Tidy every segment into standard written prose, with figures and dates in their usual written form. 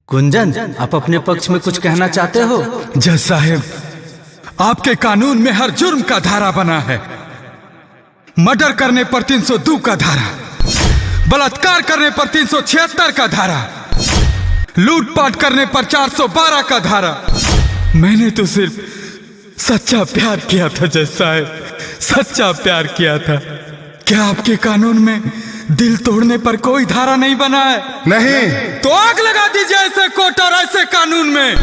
गुंजन, आप अपने पक्ष में कुछ कहना चाहते हो? जज साहब, आपके कानून में हर जुर्म का धारा बना है। मर्डर करने पर 302 का धारा, बलात्कार करने पर 376 का धारा, लूटपाट करने पर 412 का धारा। मैंने तो सिर्फ सच्चा प्यार किया था जज साहब, सच्चा प्यार किया था। क्या आपके कानून में दिल तोड़ने पर कोई धारा नहीं बना है? नहीं। तो आग लगा दीजिए ऐसे कोर्ट और ऐसे कानून में।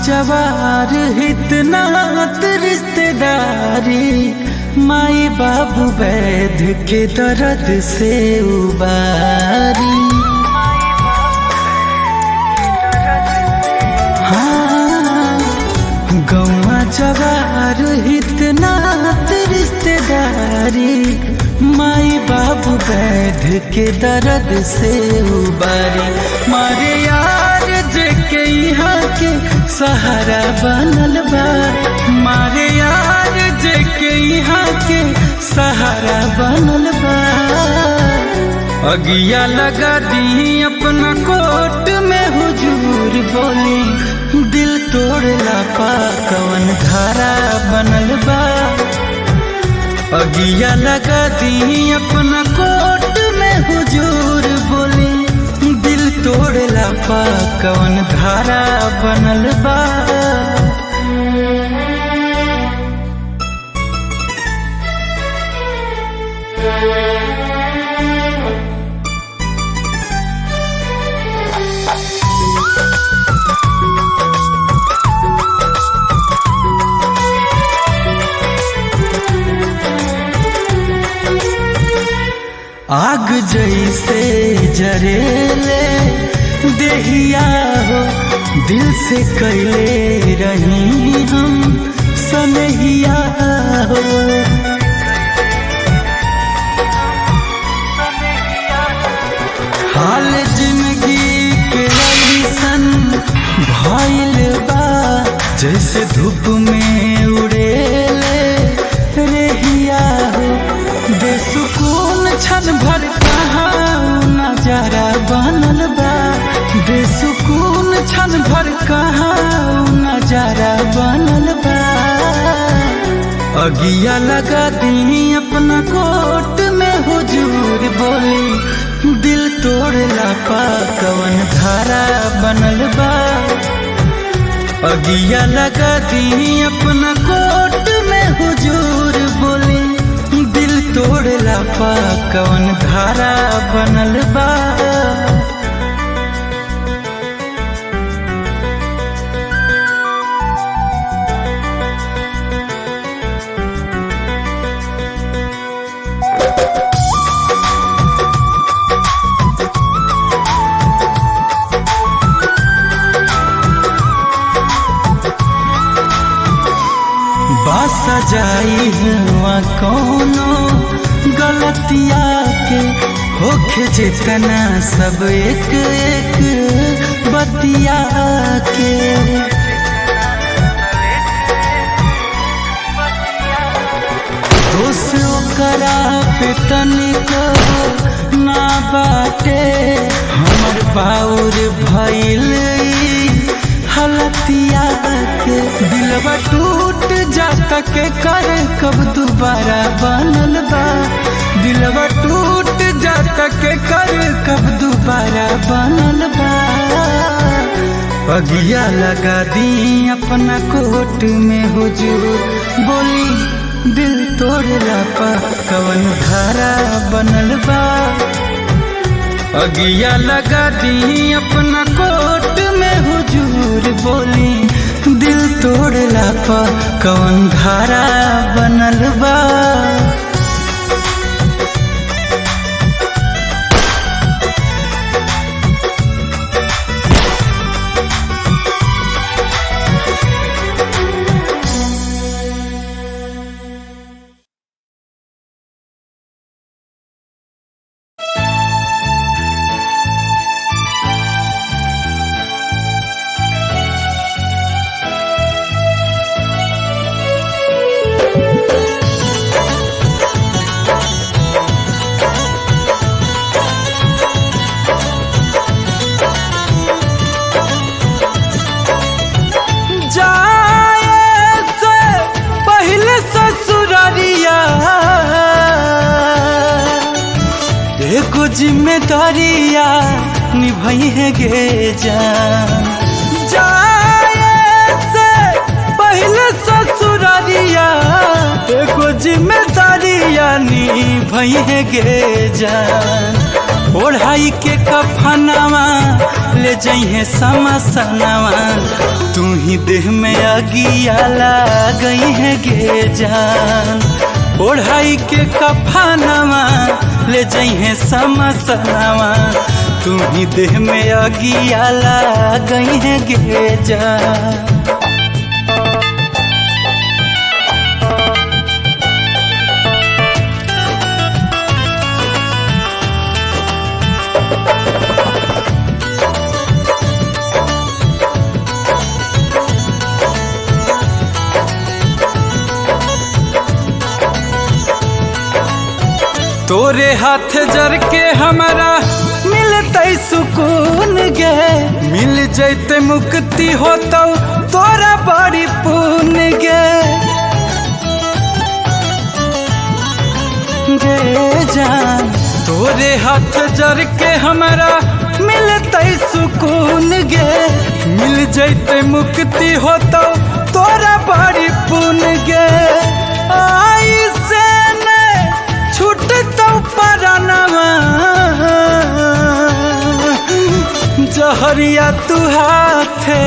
जवार हितनात रिश्तेदारी, माई बाबू वैध के दर्द से उबारी। हाँ, गौवा जवार हितनात रिश्तेदारी, माई बाबू वैध के दर्द से उबारी। मारे यार के यहाँ के सहारा बनल बा, मारे यार के यहाँ के सहारा बनल बा। अगिया लगा दी अपना कोर्ट में हुजूर बोली, दिल तोड़ला पा कवन धारा बनल बा। अगिया लगा दी अपना कोर्ट में हुजूर बोली, दिल तोड़ला पा कवन धारा बनल बा। आग जैसे जरेले देहिया हो, दिल से कैले रही हम सनहिया हो। हाल जिंदगी के ऐसन भइल बा, जैसे धूप में उड़ेले रेहिया हो। बेसुकून क्षण भर कहाँ नजारा बनल बा, बेसुकून क्षण भर कहाँ नजारा बनल बा। अगिया लगा दी अपना कोर्ट में हुजूर बोली, दिल तोड़ला पा कवन धारा बनल बा। अगिया लगा दी अपना कोर्ट में हुजूर बोली, दिल तोड़ला पा कवन धारा बनल बा। सजाई हुआ कोनो गलतिया के, होखे जितना सब एक एक बतिया के। दोष ओकरा पे तनिको ना बाटे, हमर बाउर भइल हलतिया के। दिलवा टूट जाता के कर कब दोबारा बनल बा, दिलवा टूट जाता के कर कब दोबारा बनल बा। अगिया लगा दी अपना कोर्ट में हुजूर बोली, दिल तोड़ला पा कवन धारा बनल बा। अगिया लगा दी अपना कोर्ट में हुजूर बोली, दिल तोड़ला छुअला पर कौन धारा बनल बा। एगो जिम्मेदारिया निभाई है गे जान, जाए से पहले ससुरारिया एगो जिम्मेदारिया निभाई है गे जान। ओढ़ाई के कफनवा ले जइहे समसनवा, तू ही देह में अगिया गई है गे जान। ओढ़ाई के कफनवा ले जइहे समसनवा, तू ही देह में अगिया गई है गे जान। तोरे हाथ जर के हमारा मिलते सुकून गे, मिल जैते मुक्ति होता तोरा बड़ी पुण्य गे। गे जान तोरे हाथ जर के हमारा मिलते सुकून गे, मिल जैते मुक्ति होता तोरा बड़ी पुण्य गे। आई से छूट तो परनवा जहरिया तू हाथे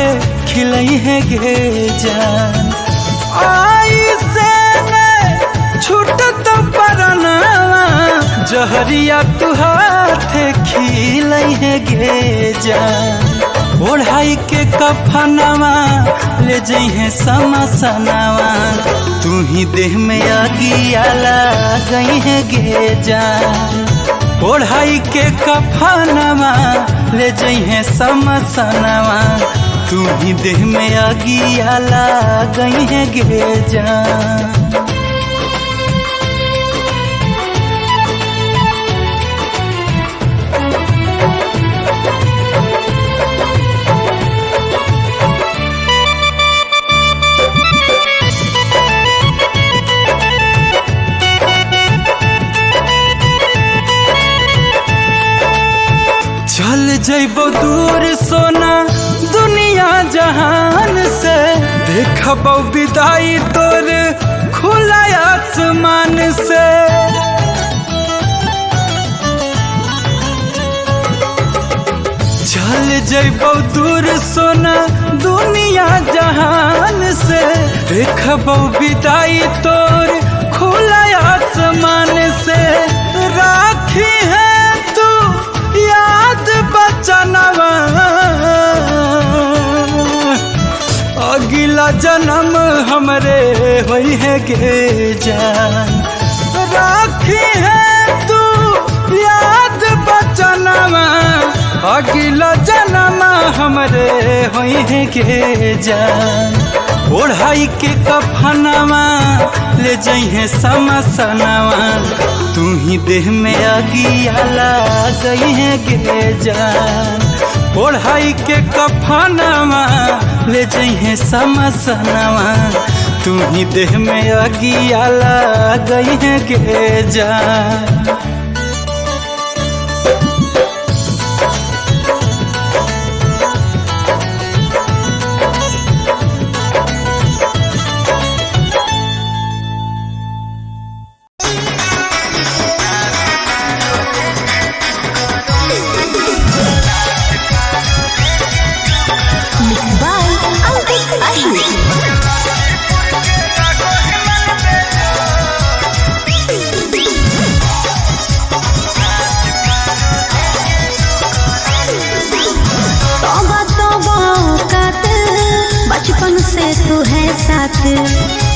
खिलई है गे जान। आई से छूट तो परनवा जहरिया तू हाथे खिलई है गे जान। ओढ़ाई के कफनवा ले जइहे समसनवा, तू ही देह में अगिया गई है गे जान। ओढ़ाई के कफनवा ले जइहे समसनवा, तू ही देह में अगिया गई है गे जान। चल जइबो दूर सोना दुनिया जहान से, देखबो विदाई तोर खुला आसमान से। चल जइबो दूर सोना दुनिया जहान से, देखबो विदाई तोर खुला आसमान से। राखी है तू याद बचनवा, अगला जन्म हमरे होई है गे जान। राखी है तू याद बचनवा, अगला जन्म हमरे होई है गे जान। ओढ़ाई के कफनवा ले जइहे समसनवा, तू ही देह में अगिया गई है गे जान। ओढ़ाई के कफनवा ले जइहे समसनवा, तू ही देह में अगिया गई है गे जान। Mixed by Alvin Ashmi. बचपन से तू है साथ,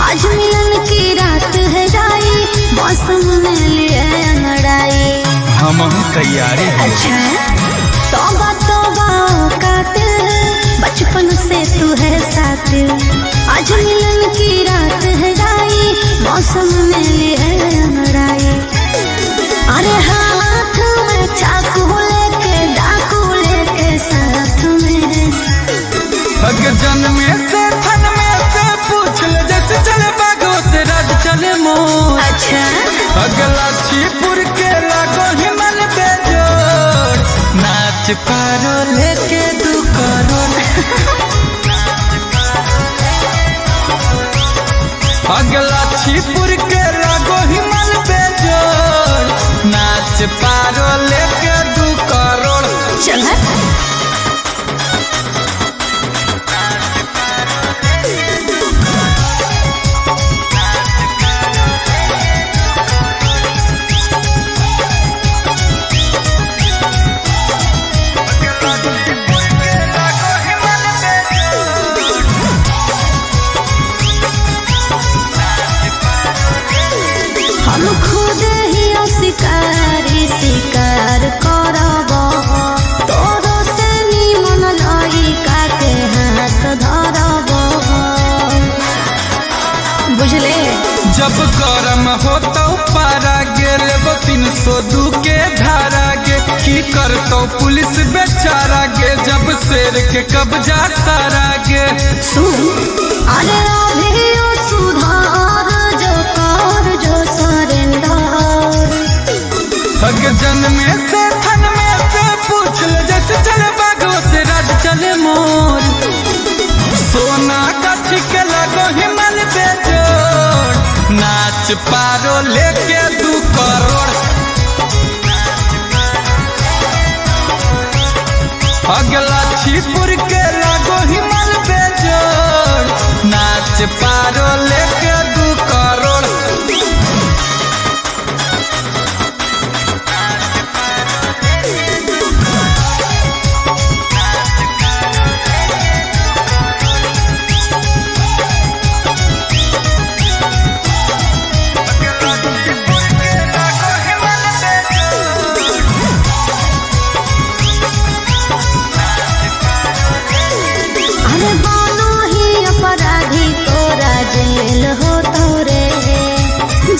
आज मिलन की रात है राई, मौसम में लिए अंगड़ाई। हम तैयारी है। अच्छा तौबा तौबा कातिल, बचपन से तू है साथ, आज मिलन की रात है राई, मौसम में लिए अंगड़ाई। अरे हाथ में चाकू लेके डाकू लेके साथ में, अगर जन्मे से थन में से पूछ ले, जैसे चले बागों से राज चले मोर। अच्छा अगला छिपुर के लागो हिमल बेजोर, नाच पारो लेके 2 करोड़। अगला छिपुर के लागो हिमल बेजोर, नाच पारो लेके 2 करोड़। चल हम खुद ही शिकारी शिकार करब, तोरो से निमन लड़का के हाथ धरब। बुझले जब गरम होता पारा गेल 302 के धारा गे, की करतो पुलिस बेचारा गे, जब शेर के कब्जा सारा गे। सुन अरे अभी सुधार जो कर जो सरेंदर, अग जन्मे से थन में से पूछ ले, जैसे चले बागों से राज चले मोर। सोना का छिके लगो हिमल बेजोड़, नाच पारो लेके 2 करोड़। अगला छिपुर के लागो हिमल बेजोड़, नाच पारो लेके 2 करोड़। अरे बानो ही अपराधी तोरा जेल हो तोरे,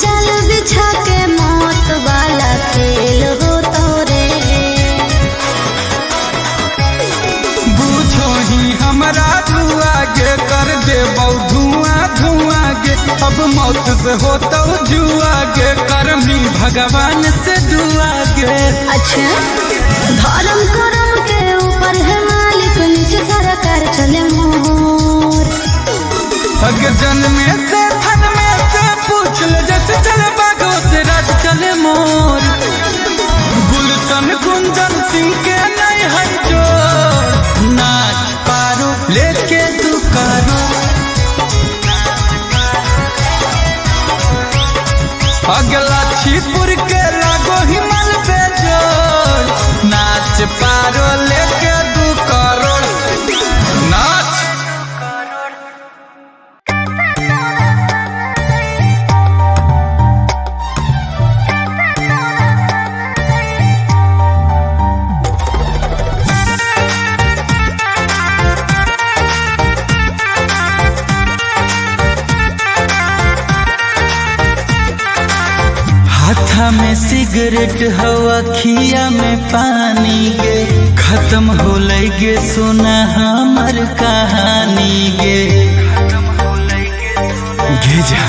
जल बिछा के मौत वाला खेल हो तोरे। बूझो ही हमरा धुआं गे, कर दे धुआं धुआं गे, अब मौत से होता जुआ गे, करमी भगवान से दुआ गे। अच्छा धर्म करम के ऊपर है मालिक, नीचे सरकार चले मोर। अगर जन्मे से थन में से पूछ ले, जैसे चले बागों से राज चले मोर। गुलशन गुंजन सिंह के नहीं है जोड़, नाच पारो लेके 2 करोड़। अगला छिपुर के लागो हिमल बेजोड़, नाच पारो लेके 2 करोड़। नाच हाथा में सिगरेट हवा खिया में पानी गे, खत्म हो गे सुना हमर कहानी गे। गे जा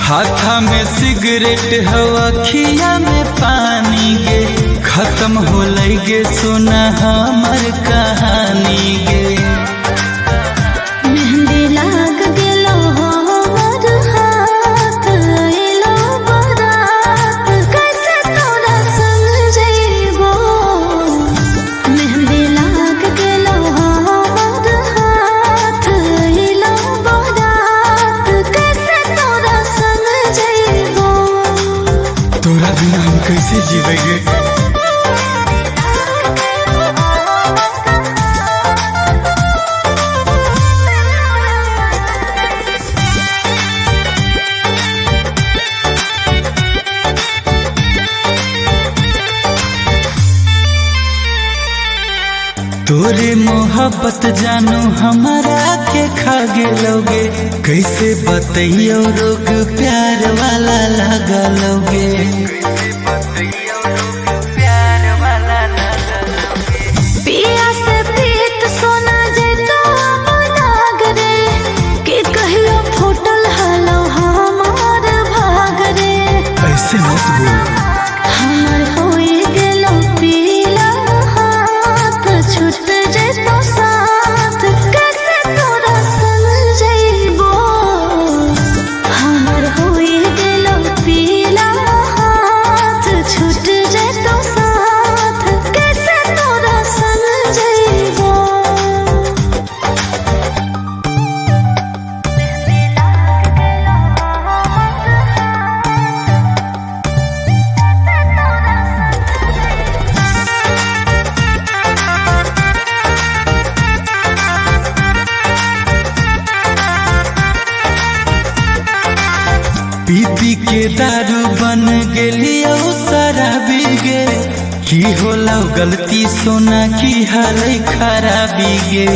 हाथा में सिगरेट हवा खिया में पानी गे, खत्म हो गे सुना हमर कहानी गे। मेहंदी लाग गेलो हमर हाथ, एलो बारात कैसे तोरा संग जइबो। मेहंदी लाग गेलो हमर हाथ, एलो बारात कैसे तोरा संग जइबो। तोरा बिना हम कैसे जीवेंगे। तोरे मोहब्बत जानू हमारा के खा गेलोगे, कैसे बतैयो रोग प्यार वाला लगलोगे। पिया से प्रीत सोना जे तो दाग रे, के कहियो फूटल हलो हमार भाग रे। ऐसे मत बोल, हमर होई गेलो पीला हाथ, छूट जैतो साथ, कैसे तोरा समझैबो। हमर होई गेलो पीला हाथ, छूट जैतो साथ, कैसे तोरा समझैबो। पी पी के दारू बन गेलियो शराबी गे, की होला गलती सोना की हाल खराबी गे।